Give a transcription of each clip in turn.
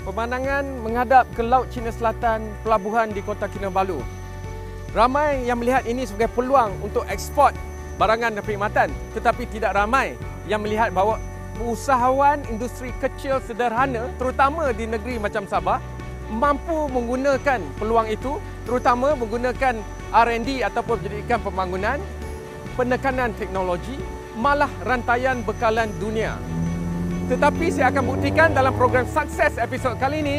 Pemandangan menghadap ke Laut Cina Selatan, pelabuhan di Kota Kinabalu. Ramai yang melihat ini sebagai peluang untuk ekspor barangan dan perkhidmatan, tetapi tidak ramai yang melihat bahawa usahawan industri kecil sederhana, terutama di negeri macam Sabah, mampu menggunakan peluang itu, terutama menggunakan R&D ataupun pendidikan pembangunan, penekanan teknologi, malah rantaian bekalan dunia. Tetapi saya akan buktikan dalam program Sukses episod kali ini,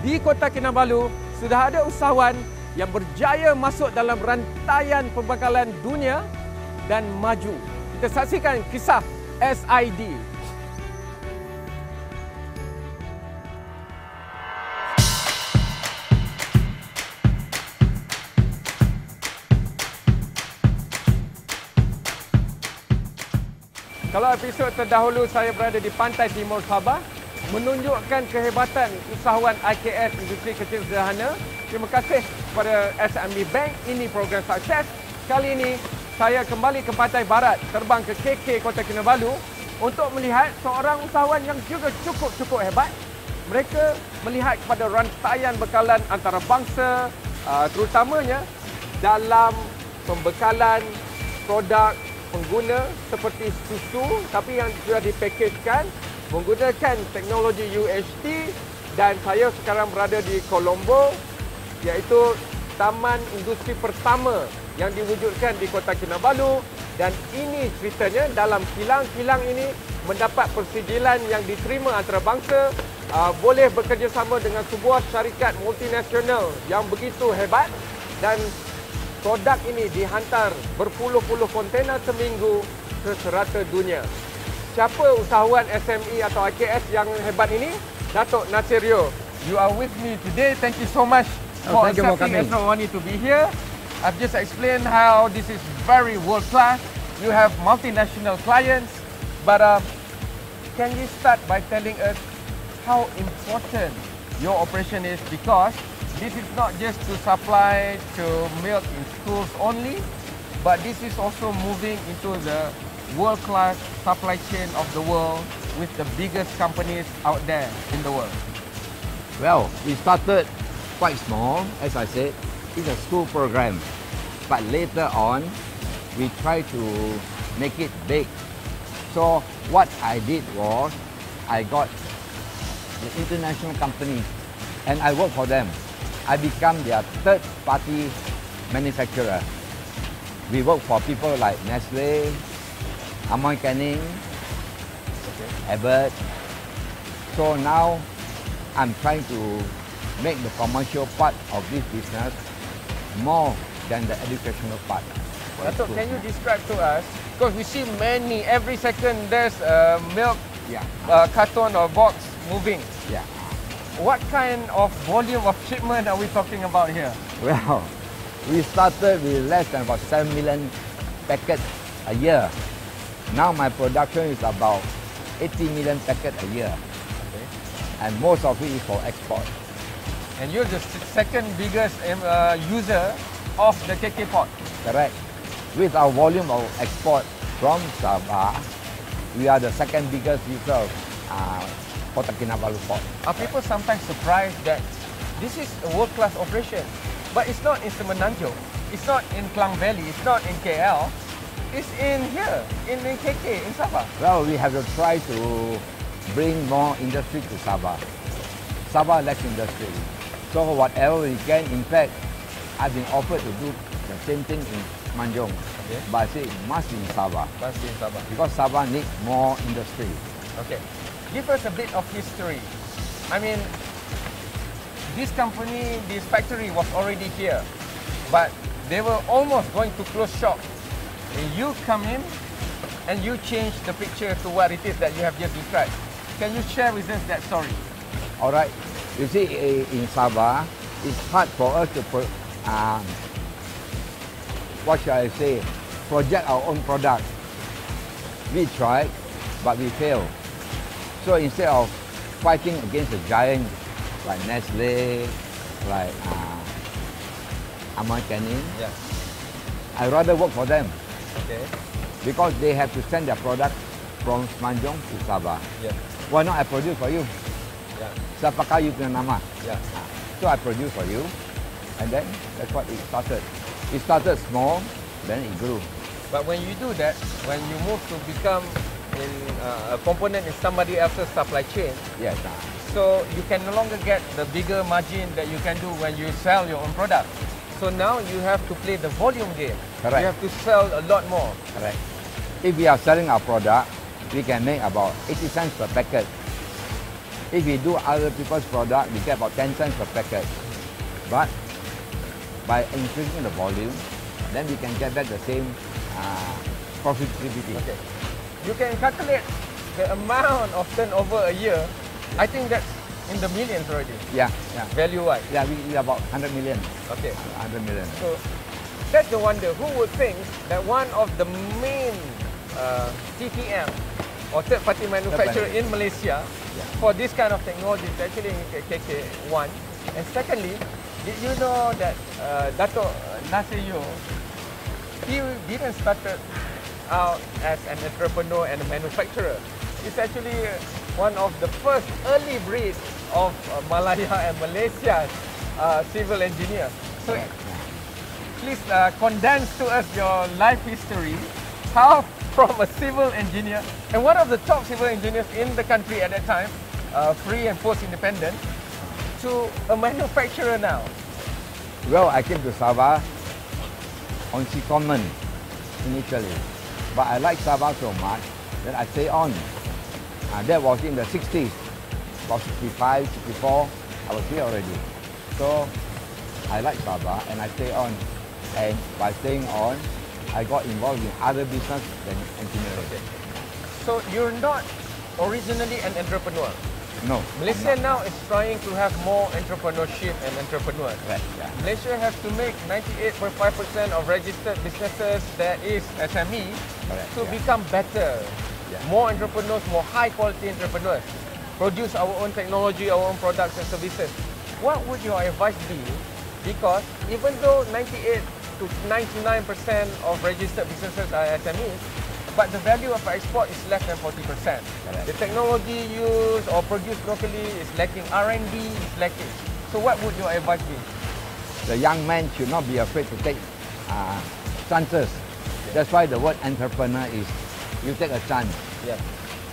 di Kota Kinabalu sudah ada usahawan yang berjaya masuk dalam rantaian pembekalan dunia dan maju. Kita saksikan kisah SID. Kalau episod terdahulu saya berada di pantai timur Sabah, menunjukkan kehebatan usahawan IKS industri kecil sederhana. Terima kasih kepada SME Bank. Ini program Sukses. Kali ini saya kembali ke pantai barat, terbang ke KK Kota Kinabalu untuk melihat seorang usahawan yang juga cukup hebat. Mereka melihat kepada rantaian bekalan antarabangsa, terutamanya dalam pembekalan produk pengguna seperti susu, tapi yang sudah dipackagkan menggunakan teknologi UHT. Dan saya sekarang berada di Colombo, iaitu taman industri pertama yang diwujudkan di Kota Kinabalu. Dan ini ceritanya, dalam kilang ini mendapat persijilan yang diterima antarabangsa, boleh bekerjasama dengan sebuah syarikat multinasional yang begitu hebat, dan produk ini dihantar berpuluh-puluh kontena seminggu ke serata dunia. Siapa usahawan SME atau IKS yang hebat ini? Datuk Nasirio, you are with me today. Thank you so much for accepting Astro Awani to be here. I've just explained how this is very world-class. You have multinational clients, but can you start by telling us how important your operation is? Because this is not just to supply to milk in schools only, but this is also moving into the world-class supply chain of the world with the biggest companies out there in the world. Well, we started quite small, as I said. It's a school program, but later on, we try to make it big. So what I did was, I got the international company, and I work for them. I become their third-party manufacturer. We work for people like Nestle, Canning, Abbott. So now I'm trying to make the commercial part of this business more than the educational part. Datuk, can you describe to us, because we see many, every second there's a milk carton or box moving. Yeah. What kind of volume of shipment are we talking about here? Well, we started with less than about 7 million packets a year. Now my production is about 80 million packets a year. Okay. And most of it is for export. And you're the second biggest user of the KK pot. Correct. With our volume of export from Sabah, we are the second biggest user of Kota Kinabalu pot. Are people sometimes surprised that this is a world-class operation, but it's not in Semenanjung, it's not in Klang Valley, it's not in KL, it's in here, in KK, in Sabah? Well, we have to try to bring more industry to Sabah. Sabah lacks industry. So whatever we can, in fact, I've been offered to do the same thing in Semenanjung. Okay. But I say it must be in Sabah. Must be in Sabah. Because Sabah needs more industry. Okay. Give us a bit of history. I mean, this company, this factory was already here, but they were almost going to close shop. And you come in and you change the picture to what it is that you have just described. Can you share with us that story? All right. You see, in Sabah, it's hard for us to, what shall I say, project our own product. We tried, but we failed. So instead of fighting against a giant like Nestle, like Canning, I rather work for them. Okay. Because they have to send their product from Semenanjung to Sabah. Yeah. Why not I produce for you? Yeah. Saya pakai you punya nama. Yeah. So I produce for you, and then that's what it started. It started small, then it grew. But when you do that, when you move to become in a component in somebody else's supply chain, Yes. so you can no longer get the bigger margin that you can do when you sell your own product. So now you have to play the volume game. Correct. You have to sell a lot more. Correct. If we are selling our product, we can make about 80 cents per packet. If we do other people's product, we get about 10 cents per packet. But by increasing the volume, then we can get back the same profitability. Okay. You can calculate the amount of turnover a year. I think that's in the millions already, Yeah. value-wise. Yeah, we about 100 million. Okay. 100 million. So that's the wonder. Who would think that one of the main TPM or third-party manufacturer in Malaysia for this kind of technology is actually in KK1. And secondly, did you know that Dato' Nasir, he didn't start out as an entrepreneur and a manufacturer. He's actually one of the first early breeds of Malaya and Malaysia's civil engineer. So please condense to us your life history. How from a civil engineer and one of the top civil engineers in the country at that time, free and post-independent, to a manufacturer now. Well, I came to Sabah on secondment initially, but I like Sabah so much that I stay on. That was in the 60s, about 65, 64, I was here already. So I like Sabah and I stay on. And by staying on, I got involved in other business than engineering. So you're not originally an entrepreneur. No. Malaysia now is trying to have more entrepreneurship and entrepreneurs. Right, yeah. Malaysia has to make 98.5% of registered businesses that is SME Correct, to yeah. become better. Yeah. More entrepreneurs, more high quality entrepreneurs. Produce our own technology, our own products and services. What would your advice be? Because even though 98 to 99% of registered businesses are SMEs, but the value of export is less than 40%. The technology used or produced locally is lacking. R&D is lacking. So what would your advice be? The young man should not be afraid to take chances. That's why the word entrepreneur is, you take a chance. Yeah.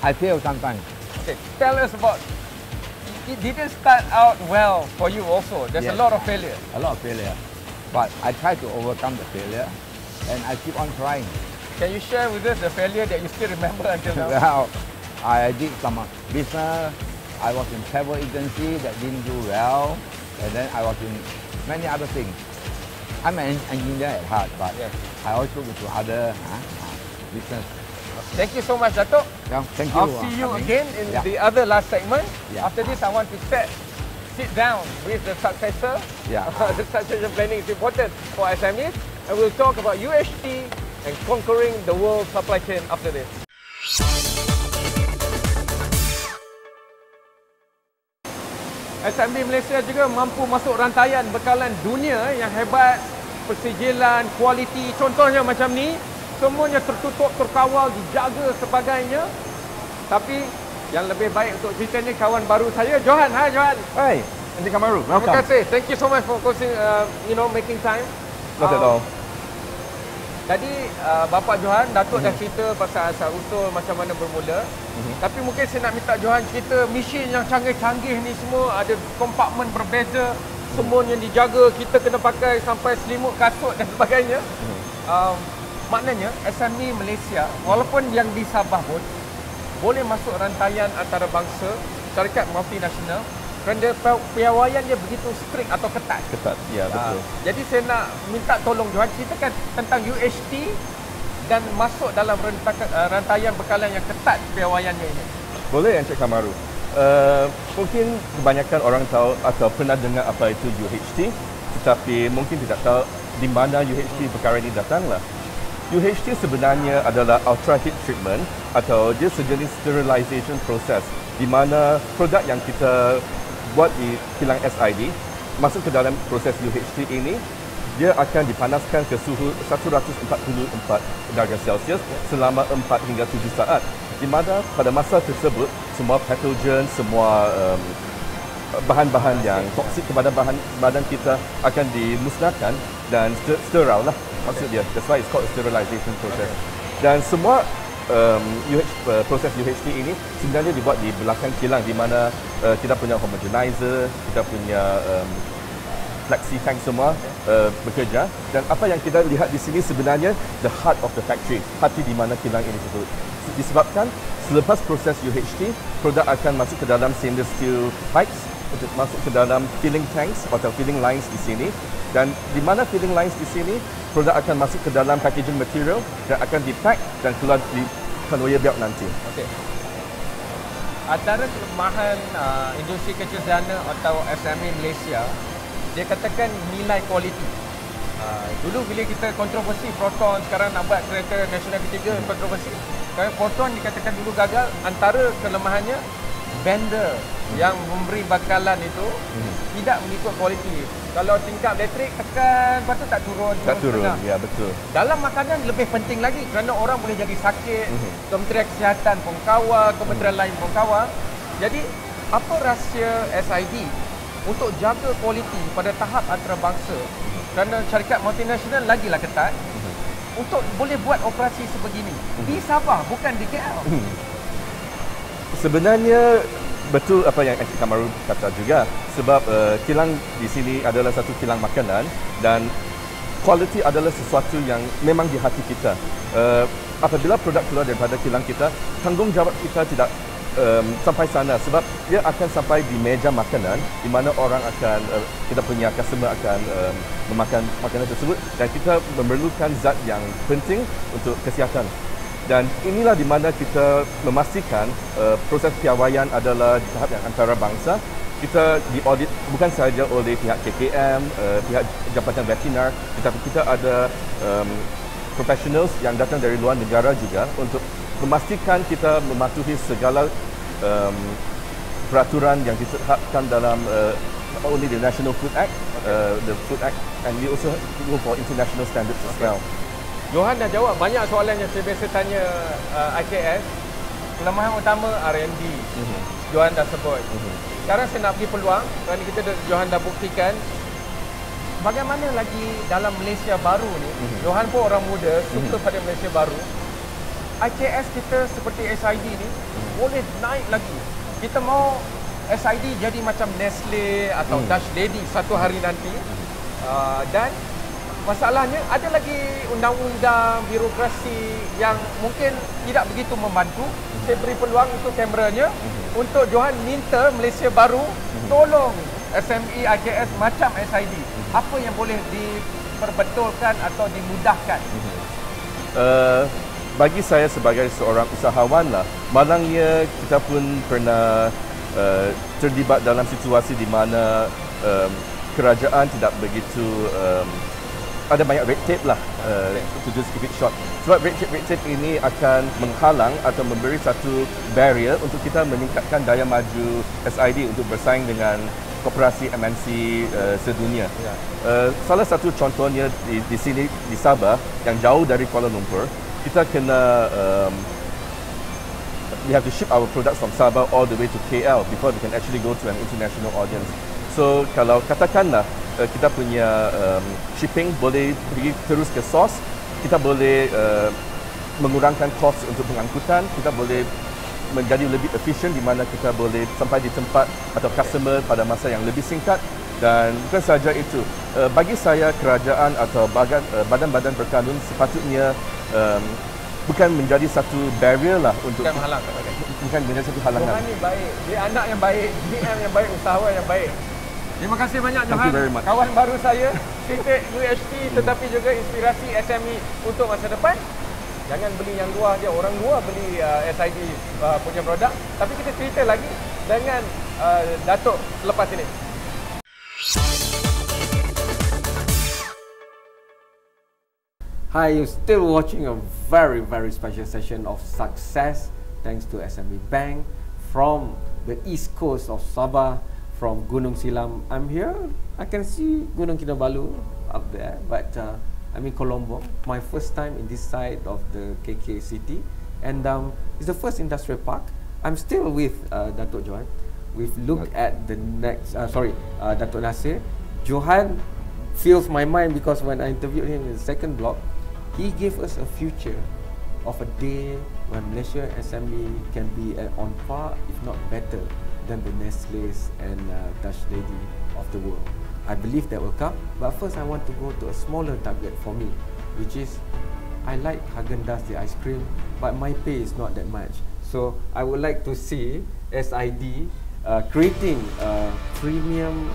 I fail sometimes. Okay, tell us about, it didn't start out well for you also. There's a Yes. lot of failure. A lot of failure. But I try to overcome the failure and I keep on trying. Can you share with us the failure that you still remember until now? Well, I did some business. I was in travel agency that didn't do well. And then I was in many other things. I'm an engineer at heart, but Yes. I also go to other business. Thank you so much, Dato'. Yeah, thank you. I'll see you coming. again in Yeah. the other last segment. Yeah. After this, I want to sit down with the successor. Yeah. The succession planning is important for SMEs. And we'll talk about UHT and conquering the world supply chain after this. SME Malaysia juga mampu masuk rantaian bekalan dunia yang hebat, persijilan, kualiti, contohnya macam ni, semuanya tertutup, terkawal, dijaga sebagainya. Tapi yang lebih baik untuk cerita ni kawan baru saya, Johan. Hai Johan. Hi, Encik Kamaru. Terima Welcome. kasih. Thank you so much for making time. Not at all. Jadi Bapak Johan, Datuk dah cerita pasal asal-usul macam mana bermula. Tapi mungkin saya nak minta Johan cerita mesin yang canggih-canggih ni semua, ada kompartmen berbeza, semuanya dijaga, kita kena pakai sampai selimut, kasut dan sebagainya. Maknanya SME Malaysia, walaupun yang di Sabah pun, boleh masuk rantaian antarabangsa, syarikat multinasional, kerana piawaian dia begitu strict atau ketat. Ketat, ya betul. Jadi saya nak minta tolong Johan ceritakan tentang UHT dan masuk dalam rantaian bekalan yang ketat piawaiannya ini. Boleh Encik Kamaru. Mungkin kebanyakan orang tahu atau pernah dengar apa itu UHT, tetapi mungkin tidak tahu di mana UHT perkara ini datanglah. UHT sebenarnya adalah ultra heat treatment atau dia sejenis sterilization process di mana produk yang kita buat di kilang SID masuk ke dalam proses UHT ini, dia akan dipanaskan ke suhu 144 darjah Celsius selama 4 hingga 7 saat. Di mana pada masa tersebut semua patogen, semua bahan-bahan yang toksik kepada badan kita akan dimusnahkan dan sterile lah maksud dia. That's why it's called sterilization process. Dan semua proses UHT ini sebenarnya dibuat di belakang kilang di mana kita punya homogenizer, kita punya flexi tank semua bekerja, dan apa yang kita lihat di sini sebenarnya the heart of the factory, hati di mana kilang ini tersebut. Disebabkan selepas proses UHT, produk akan masuk ke dalam stainless steel pipes untuk masuk ke dalam filling tanks atau filling lines di sini, dan di mana filling lines di sini, produk akan masuk ke dalam packaging material dan akan dipack dan keluar di conveyor belt nanti. Okey. Antara kelemahan industri kecil sederhana atau SME Malaysia, dia katakan nilai kualiti. Dulu bila kita kontroversi Proton, sekarang nak buat kereta nasional ketiga, kontroversi. Kalau Proton dikatakan dulu gagal, antara kelemahannya vendor yang memberi bakalan itu tidak mengikut kualiti. Kalau tingkap elektrik tekan, lepas tu tak turun. Tak turun, ya betul. Dalam makanan lebih penting lagi kerana orang boleh jadi sakit. Kementerian Kesihatan pun kawal, kementerian lain pun kawal. Jadi apa rahsia SID untuk jaga kualiti pada tahap antarabangsa? Kerana syarikat multinasional lagilah ketat untuk boleh buat operasi sebegini di Sabah, bukan di KL. Sebenarnya betul apa yang Encik Kamaru kata juga, sebab kilang di sini adalah satu kilang makanan dan kualiti adalah sesuatu yang memang di hati kita. Apabila produk keluar daripada kilang kita, tanggungjawab kita tidak sampai sana, sebab dia akan sampai di meja makanan di mana orang akan, kita punya customer akan memakan makanan tersebut, dan kita memerlukan zat yang penting untuk kesihatan. Dan inilah di mana kita memastikan proses piawaian adalah tahap yang antarabangsa. Kita diaudit bukan sahaja oleh pihak KKM, pihak Jabatan Veterinar, tetapi kita ada professionals yang datang dari luar negara juga untuk memastikan kita mematuhi segala peraturan yang ditetapkan dalam only the National Food Act, the Food Act, and we also go for international standards as well. Johan dah jawab banyak soalan yang saya biasa tanya IKS. Kelemahan utama R&D. Johan dah sebut. Sekarang saya nak bagi peluang kerana Johan dah buktikan bagaimana lagi dalam Malaysia baru ni. Johan pun orang muda, suka pada Malaysia baru. IKS kita seperti SID ni boleh naik lagi. Kita mau SID jadi macam Nestle atau Dutch Lady satu hari nanti. Dan masalahnya ada lagi undang-undang, birokrasi yang mungkin tidak begitu membantu. Saya beri peluang untuk kameranya untuk Johan minta Malaysia baru tolong SME IKS macam SID. Apa yang boleh diperbetulkan atau dimudahkan? Bagi saya sebagai seorang usahawan lah, malangnya kita pun pernah terlibat dalam situasi di mana kerajaan tidak begitu ada banyak red tape lah, to just keep it short. Sebab red tape ini akan menghalang atau memberi satu barrier untuk kita meningkatkan daya maju SID untuk bersaing dengan koperasi MNC sedunia. Salah satu contohnya di sini di Sabah yang jauh dari Kuala Lumpur, kita kena we have to ship our products from Sabah all the way to KL before we can actually go to an international audience. So kalau katakanlah kita punya shipping boleh pergi terus ke source, kita boleh mengurangkan kos untuk pengangkutan, kita boleh menjadi lebih efisien di mana kita boleh sampai di tempat atau customer pada masa yang lebih singkat. Dan bukan sahaja itu, bagi saya kerajaan atau badan-badan berkanun sepatutnya bukan menjadi satu barrier lah untuk bukan menjadi satu halangan. Johan ni baik, dia anak yang baik, GM yang baik, usahawan yang baik. Terima kasih banyak Johan, kawan baru saya, kritik UHT tetapi juga inspirasi SME untuk masa depan. Jangan beli yang luar je, orang luar beli SID punya produk. Tapi kita cerita lagi dengan Datuk selepas ini. Hi, you're still watching a very special session of Success thanks to SME Bank from the east coast of Sabah, from Gunung Silam. I'm here, I can see Gunung Kinabalu up there, but I'm in Colombo. My first time in this side of the KK city, and it's the first industrial park. I'm still with Datuk Johan. we've looked at the next, Datuk Nasir. Johan fills my mind because when I interviewed him in the second block, he gave us a future of a day when Malaysia SME can be on par, if not better, than the Nestle's and Dutch Lady of the world. I believe that will come, but first I want to go to a smaller target for me, which is I like Häagen-Dazs the ice cream, but my pay is not that much. So I would like to see SID creating premium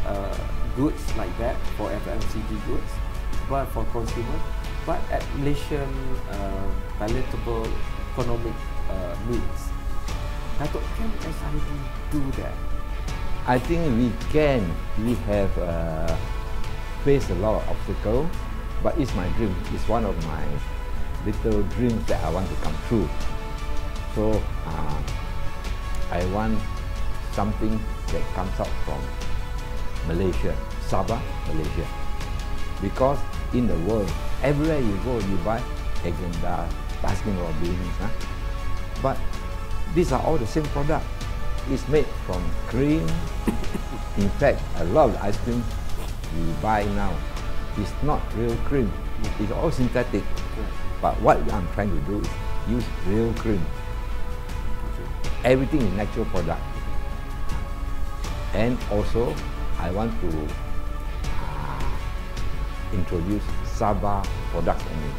goods like that for FMCG goods, but for consumers, but at Malaysian palatable economic means. Datuk, can SID do that? I think we can. We have faced a lot of obstacles, but it's my dream. It's one of my little dreams that I want to come true. So I want something that comes out from Malaysia, Sabah, Malaysia. Because in the world, everywhere you go, you buy Häagen-Dazs, Baskin-Robbins, but these are all the same product. It's made from cream. In fact, a lot of the ice cream we buy now is not real cream. It's all synthetic. But what I'm trying to do is use real cream. Everything is natural product. And also, I want to introduce Sabah products only.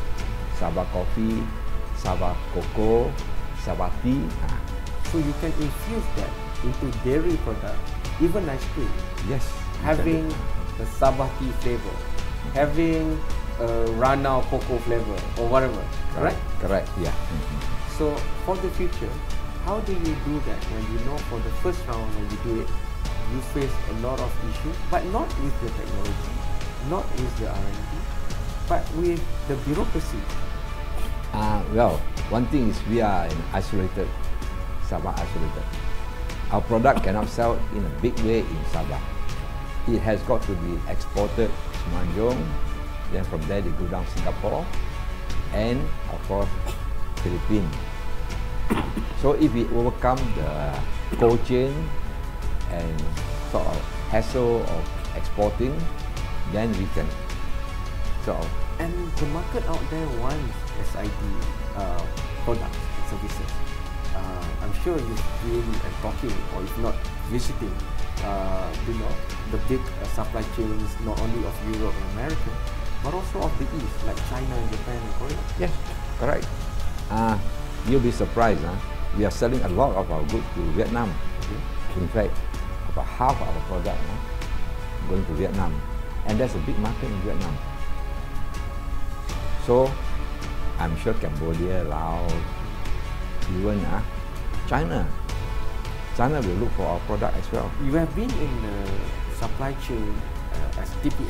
Sabah coffee, Sabah cocoa, Sabah tea. So you can infuse that into dairy product, even ice cream. Yes. Having the Sabah tea flavor, having Ranau cocoa flavor or whatever, right? Correct, yeah. So for the future, how do you do that when you know for the first round when you do it, you face a lot of issues, but not with the technology, not with the R&D, but with the bureaucracy? Well, one thing is we are in isolated, Sabah isolated. Our product cannot sell in a big way in Sabah. It has got to be exported to Semenanjung, then from there they go down Singapore, and of course Philippines. So if we overcome the cold chain and sort of hassle of exporting, then we can sort of. And the market out there wants SID products and services. I'm sure you've been talking, or if not visiting, the big supply chains not only of Europe and America, but also of the East, like China and Japan and Korea. Yes, correct. You'll be surprised. We are selling a lot of our goods to Vietnam. In fact, about half of our product going to Vietnam, and there's a big market in Vietnam. So I'm sure Cambodia, Laos, even China will look for our product as well. You have been in supply chain as TPM,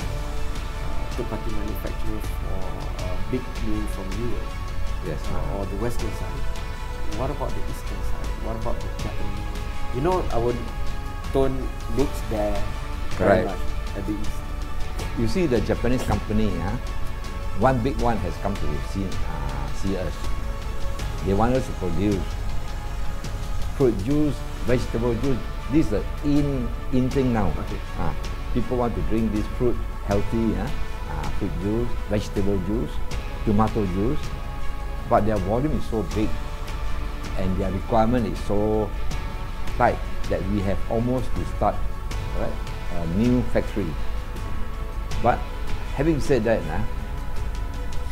third-party manufacturer for big names from Europe, Yes. or the Western side. What about the Eastern side? What about the Japanese? You know, our tone looks there very Correct. much at the East. You see the Japanese company, one big one has come to see us. They want us to produce fruit juice, vegetable juice. This is the in thing now. Okay. People want to drink this fruit healthy, fruit juice, vegetable juice, tomato juice, but their volume is so big and their requirement is so tight that we have almost to start a new factory. But having said that,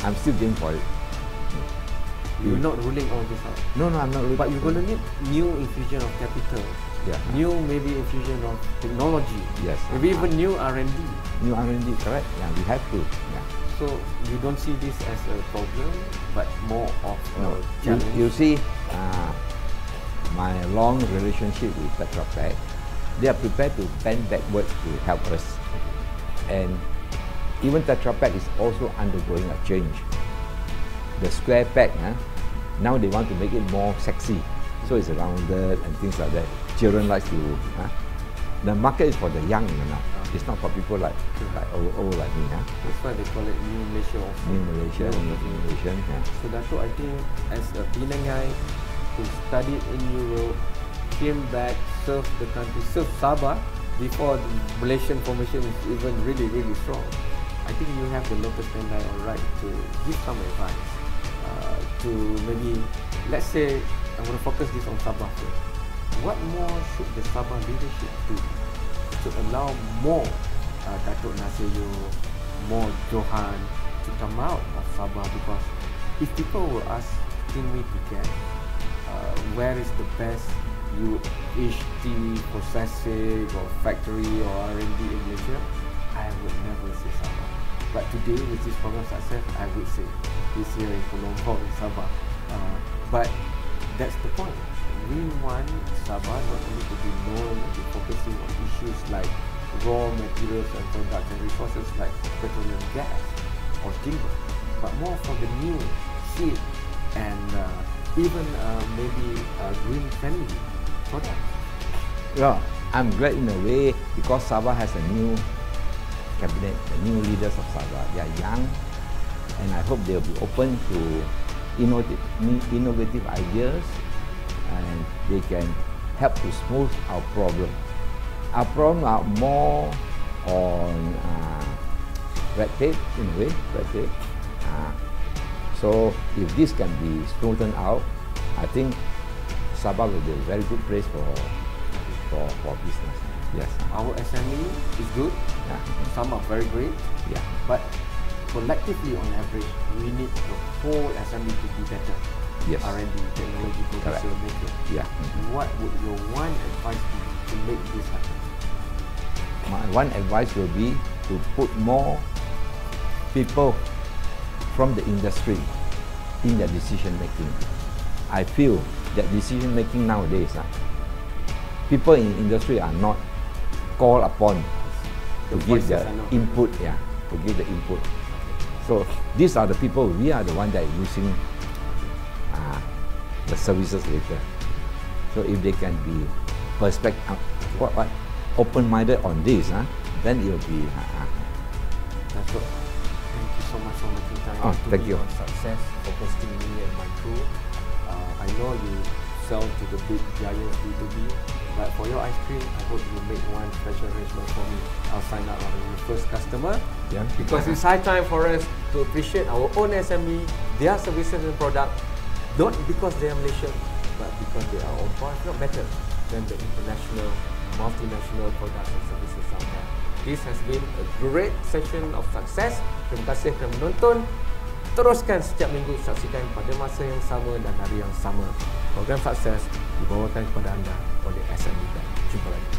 I'm still game for it. You're not ruling all this out. No, I'm not. But you're going to need new infusion of capital. Yeah. New maybe infusion of technology. Yes. Maybe even new R&D. New R&D, correct? Yeah, we have to. Yeah. So you don't see this as a problem, but more of No, a challenge. you see, my long relationship with Tetra Pak, they are prepared to bend backwards to help us. And even Tetra Pak is also undergoing a change. The square pack, now they want to make it more sexy. So it's rounded and things like that. Children like to. The market is for the young now. It's not for people like old like me. That's why they call it New Malaysia. New Malaysia, New Malaysian. So Dato', I think as a Penangai who studied in Europe, came back, serve the country, serve Sabah before the Malaysian formation is even really strong. I think you have the local standard all right to give some advice to maybe, let's say, I'm going to focus this on Sabah first. What more should the Sabah leadership do to allow more Datuk Nasir, more Johan to come out of Sabah? Because if people were asking me to get where is the best UHT processing or factory or R&D in Malaysia, I would never say Sabah. But today, with this program success, I would say it's here in Kepompong, Sabah. But that's the point. We want Sabah not only to be known and be focusing on issues like raw materials and products and resources like petroleum gas or timber, but more for the new seed and even maybe green friendly products. Yeah, I'm glad in a way because Sabah has a new cabinet, the new leaders of Sabah. They are young, and I hope they'll be open to innovative ideas, and they can help to smooth our problem. Our problem are more on red tape, in a way, red tape. So if this can be smoothened out, I think Sabah will be a very good place for business. Yes. Our SME is good. Yeah. Some are very great. Yeah. But collectively, on average, we need the whole SME to be better. Yes. R&D, technology, producer, maker. Yeah. What would your one advice be to make this happen? My one advice will be to put more people from the industry in their decision making. I feel that decision making nowadays, people in industry are not called upon to give the input. Yeah, to give the input. So these are the people. We are the one that are using the services later. So if they can be open-minded on this, then it will be. That's what. Thank you so much for making time to thank be you. on Success, for hosting me and my crew. I know you sell to the big giants B2B, but for your ice cream, I hope you make one special arrangement for me. I'll sign up as your first customer. Yeah. Because it's high time for us to appreciate our own SME, their services and product, not because they are Malaysian, but because they are on par, if not better than the international, multinational products and services out there. This has been a great session of success. Terima kasih kerana menonton. Teruskan setiap minggu, saksikan pada masa yang sama dan hari yang sama. Program sukses dibawakan kepada anda oleh SME Bank. Jumpa lagi.